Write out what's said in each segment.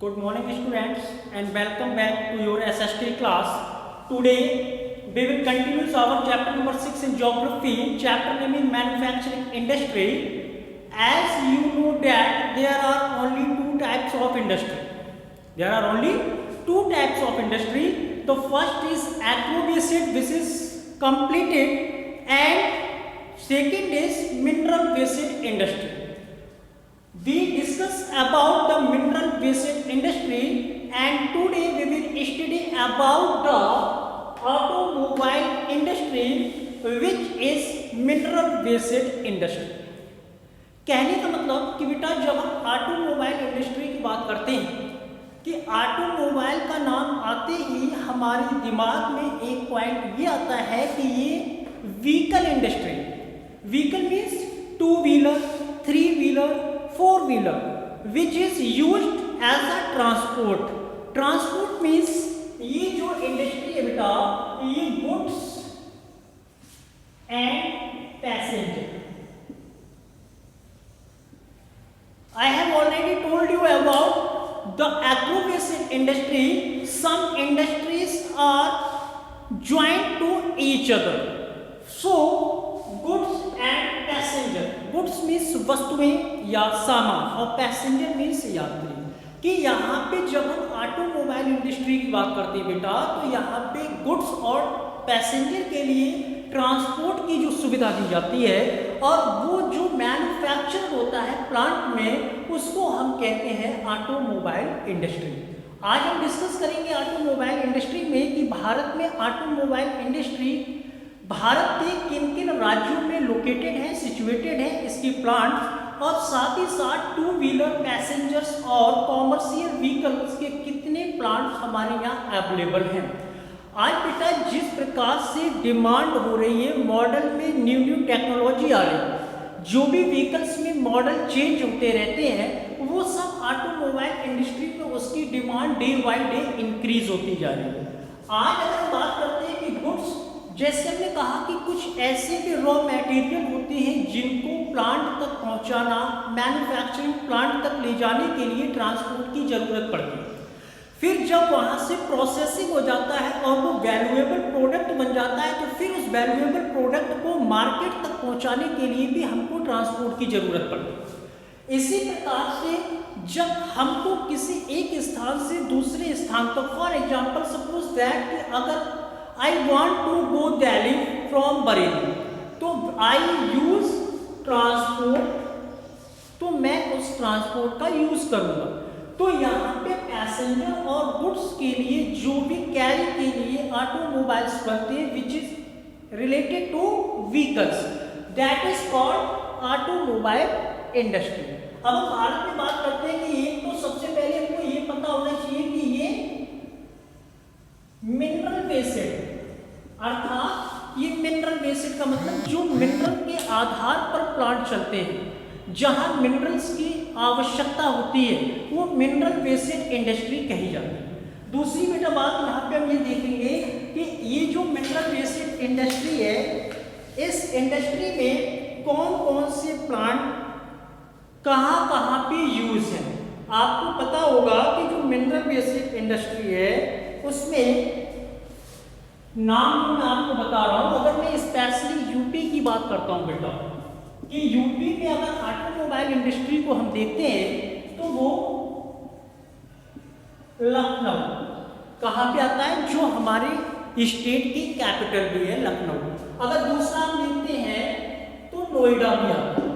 Good morning students and welcome back to your SST class. Today we will continue our chapter number 6 in geography, chapter name is manufacturing industry. As you know that there are only two types of industry. There are only two types of industry. The first is agro-based, which is completed, and second is mineral-based industry. We discuss about the mineral based industry, and today we will study about the automobile industry, which is mineral based industry. कहने का मतलब कि बेटा जब हम automobile industry की बात करते हैं कि ऑटोमोबाइल का नाम आते ही हमारे दिमाग में एक पॉइंट ये आता है कि ये vehicle industry. Vehicle means two wheeler, three wheeler, four wheeler, which is used as a transport. Transport means ये जो इंडस्ट्री है बेटा, ये goods and passenger. I have already told you about the agro-based industry. Some industries are joined to each other. So, goods and passenger. Goods means वस्तुएं या सामान और passenger means यात्री. कि यहाँ पे जब हम ऑटोमोबाइल इंडस्ट्री की बात करते हैं बेटा, तो यहाँ पे गुड्स और पैसेंजर के लिए ट्रांसपोर्ट की जो सुविधा दी जाती है और वो जो मैन्युफैक्चर होता है प्लांट में, उसको हम कहते हैं ऑटोमोबाइल इंडस्ट्री. आज हम डिस्कस करेंगे ऑटोमोबाइल इंडस्ट्री में कि भारत में ऑटोमोबाइल इंडस्ट्री भारत के किन किन राज्यों में लोकेटेड है, सिचुएटेड है इसकी प्लांट्स, और साथ ही साथ टू व्हीलर, पैसेंजर्स और कॉमर्शियल व्हीकल्स के कितने प्लांट्स हमारे यहाँ अवेलेबल हैं. आज बेटा जिस प्रकार से डिमांड हो रही है, मॉडल में न्यू न्यू टेक्नोलॉजी आ रही है, जो भी व्हीकल्स में मॉडल चेंज होते रहते हैं, वो सब ऑटोमोबाइल इंडस्ट्री में उसकी demand day by day increase होती जा रही है. आज अगर हम बात करते हैं कि गुड्स, जैसे हमने कहा कि कुछ ऐसे भी रॉ मटेरियल होते हैं जिनको प्लांट तक पहुंचाना, मैन्युफैक्चरिंग प्लांट तक ले जाने के लिए ट्रांसपोर्ट की जरूरत पड़ती है. फिर जब वहाँ से प्रोसेसिंग हो जाता है और वो वैल्यूएबल प्रोडक्ट बन जाता है, तो फिर उस वैल्यूएबल प्रोडक्ट को मार्केट तक पहुँचाने के लिए भी हमको ट्रांसपोर्ट की ज़रूरत पड़ती है. इसी प्रकार से जब हमको किसी एक स्थान से दूसरे स्थान तक, फॉर एग्जाम्पल सपोज दैट अगर I want to go Delhi from Bareilly, तो आई यूज ट्रांसपोर्ट, तो मैं उस ट्रांसपोर्ट का यूज करूँगा. तो यहाँ पे पैसेंजर और गुड्स के लिए जो भी कैरी के लिए ऑटोमोबाइल्स बनते हैं, विच is related two vehicles, that is called automobile industry. अब हम भारत में बात करते हैं कि एक तो सबसे पहले हमको ये पता होना चाहिए कि ये मिनरल बेस्ड, अर्थात ये मिनरल बेस्ड का मतलब जो मिनरल के आधार पर प्लांट चलते हैं, जहां मिनरल्स की आवश्यकता होती है, वो मिनरल बेस्ड इंडस्ट्री कही जाती है. दूसरी बेटा बात यहाँ पे हम ये देखेंगे कि ये जो मिनरल बेस्ड इंडस्ट्री है, इस इंडस्ट्री में कौन कौन से प्लांट कहाँ कहाँ पे यूज है. आपको पता होगा कि जो मिनरल बेस्ड इंडस्ट्री है उसमें नाम मैं आपको बता रहा हूँ. अगर मैं स्पेशली यूपी की बात करता हूँ बेटा, कि यूपी में अगर ऑटोमोबाइल इंडस्ट्री को हम देखते हैं तो वो लखनऊ कहाँ पे आता है, जो हमारे स्टेट की कैपिटल भी है लखनऊ. अगर दूसरा हम देखते हैं तो नोएडा भी आता है.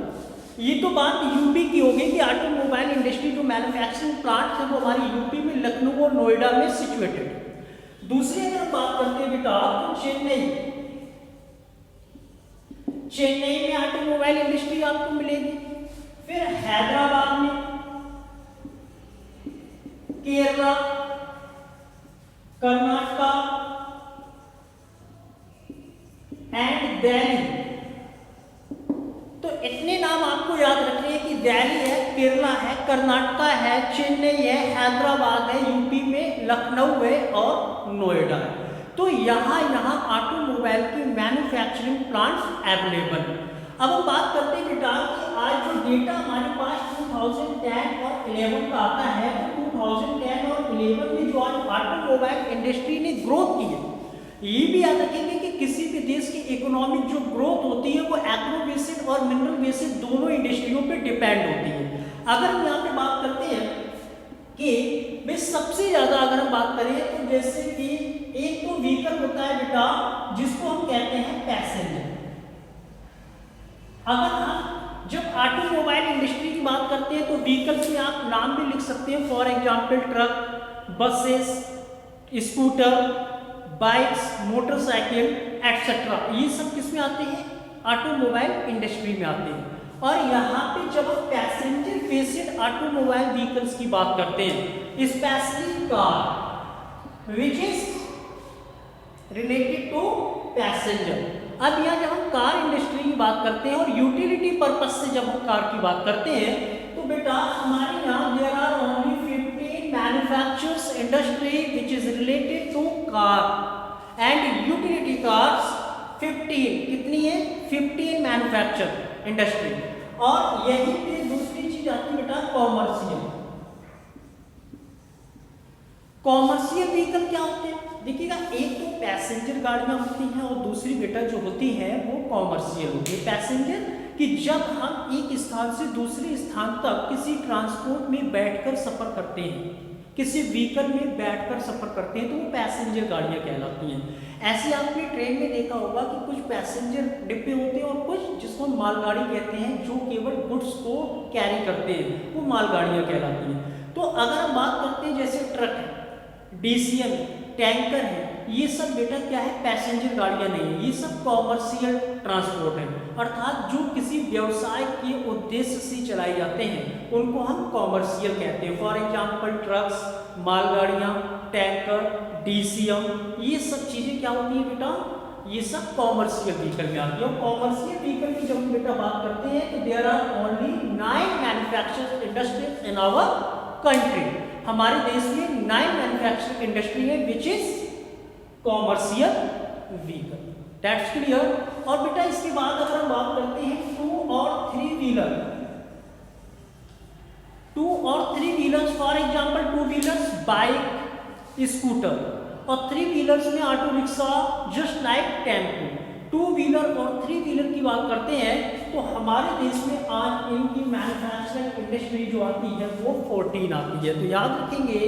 ये तो बात यूपी की हो गई कि ऑटोमोबाइल इंडस्ट्री जो मैन्युफैक्चरिंग प्लांट है वो हमारी यूपी में लखनऊ और नोएडा में सिचुएटेड. दूसरी अगर बात करते हैं बेटा तो चेन्नई में ऑटोमोबाइल इंडस्ट्री आपको मिलेगी. फिर हैदराबाद में, केरला, कर्नाटका एंड दिल्ली. तो इतने नाम आपको याद रखने हैं कि दिल्ली है, केरला है, कर्नाटका है, चेन्नई है, हैदराबाद है, यूपी में लखनऊ है और नोएडा है. तो यहाँ ऑटोमोबाइल के मैन्युफैक्चरिंग प्लांट्स अवेलेबल हैं. अब हम बात करते हैं बेटा कि आज जो डेटा हमारे पास 2010 और 11 का आता है, तो 2010 और 11 में जो आज ऑटोमोबाइल इंडस्ट्री ने ग्रोथ की है, ये भी याद रखेंगे कि किसी भी देश की इकोनॉमिक जो ग्रोथ होती है वो एग्रो बेस्ड और मिनरल बेस्ड दोनों इंडस्ट्रियों पे डिपेंड होती है। अगर हम यहाँ पे बात करते हैं कि भाई सबसे ज्यादा अगर हम बात करें तो जैसे कि एक तो व्हीकल होता है बेटा जिसको हम कहते हैं पैसेंजर। अगर हम जब ऑटोमोबाइल इंडस्ट्री की बात करते हैं तो व्हीकल्स में आप नाम भी लिख सकते हैं, for example truck, buses, scooter, bikes, motorcycle etcetera, ये सब किस में आते हैं? ऑटोमोबाइल इंडस्ट्री में आते हैं। और यहाँ पे जब हम पैसेंजर बेस्ड ऑटोमोबाइल व्हीकल्स की बात करते हैं, specially car which is related to passenger. अब यहाँ जब हम कार इंडस्ट्री की बात करते हैं और यूटिलिटी पर्पज से जब हम कार की बात करते हैं तो बेटा हमारे यहाँ there are only 15 manufacturers industry which is related to car and utility cars 15, कितनी है? 15 मैन्युफैक्चर इंडस्ट्री। और यही पे दूसरी चीज आती है बेटा कॉमर्शियल। कॉमर्शियल व्हीकल क्या होते हैं? देखिएगा, एक तो पैसेंजर गाड़ियां होती हैं और दूसरी बेटा जो होती है वो कॉमर्शियल होती है। पैसेंजर कि जब हम एक स्थान से दूसरे स्थान तक किसी ट्रांसपोर्ट में बैठकर सफर करते हैं, किसी व्हीकल में बैठकर सफर करते हैं तो वो पैसेंजर गाड़ियां कहलाती हैं। ऐसे आपने ट्रेन में देखा होगा कि कुछ पैसेंजर डिब्बे होते हैं और कुछ जिसको हम मालगाड़ी कहते हैं जो केवल गुड्स को कैरी करते हैं, वो मालगाड़ियां कहलाती हैं। तो अगर हम बात करते हैं जैसे ट्रक है, डीसीएम है, टैंकर है, ये सब बेटा क्या है? पैसेंजर गाड़ियां नहीं है, ये सब कॉमर्शियल ट्रांसपोर्ट है, अर्थात जो किसी व्यवसाय के उद्देश्य से चलाए जाते हैं उनको हम कॉमर्शियल कहते हैं। फॉर एग्जांपल ट्रक्स, मालगाड़ियां, टैंकर, डीसीएम, ये सब चीजें क्या होती है बेटा? ये सब कॉमर्शियल व्हीकल में आती है। और कॉमर्शियल व्हीकल की जब हम बेटा बात करते हैं तो there are only 9 manufacturing industries in our country. हमारे देश में 9 मैन्युफैक्चरिंग इंडस्ट्री है which is commercial vehicle. That's clear. और बेटा इसके बाद अगर हम बात करते हैं 2 और 3 व्हीलर, 2 और 3 wheelers, for example 2 wheelers bike, scooter, और 3 व्हीलर्स में auto rickshaw, just like tempo. 2 wheeler और 3 व्हीलर की बात करते हैं तो हमारे देश में आज इनकी मैन्युफैक्चरिंग इंडस्ट्री जो आती है वो 14 आती है। तो याद रखेंगे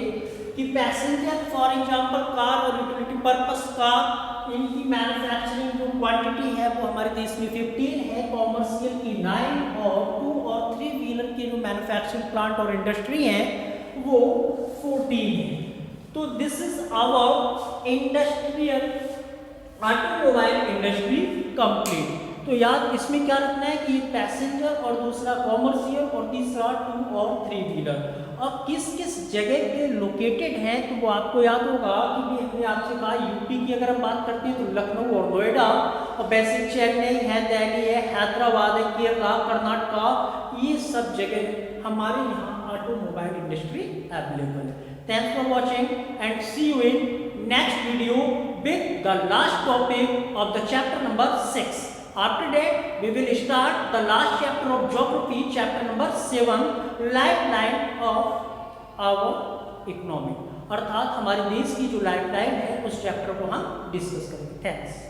कि पैसेंजर फॉर एग्जांपल कार और यूटिलिटी पर्पस कार, इनकी मैन्युफैक्चरिंग जो क्वांटिटी है वो हमारे देश में 15 है, कॉमर्शियल की 9, और 2 और 3 व्हीलर के जो मैन्युफैक्चरिंग प्लांट और इंडस्ट्री हैं वो 14 है। तो this is our industrial automobile industry complete. तो याद इसमें क्या रखना है कि पैसेंजर और दूसरा कॉमर्शियल और तीसरा 2 और 3 व्हीलर। अब किस किस जगह पे लोकेटेड है तो वो आपको याद होगा कि हमने आपसे कहा यूपी की अगर हम बात करते हैं तो लखनऊ और नोएडा, और वैसे चेन्नई है, दिल्ली है, हैदराबाद है, केरला, कर्नाटका, ये सब जगह हमारे यहाँ ऑटोमोबाइल इंडस्ट्री अवेलेबल है। Thanks for watching and see you in next video with the last topic of the chapter number 6. After that we will start the last chapter of geography, chapter number 7, lifeline of our economy. अर्थात हमारे देश की जो lifeline है उस chapter को हम discuss करेंगे। थैंक्स।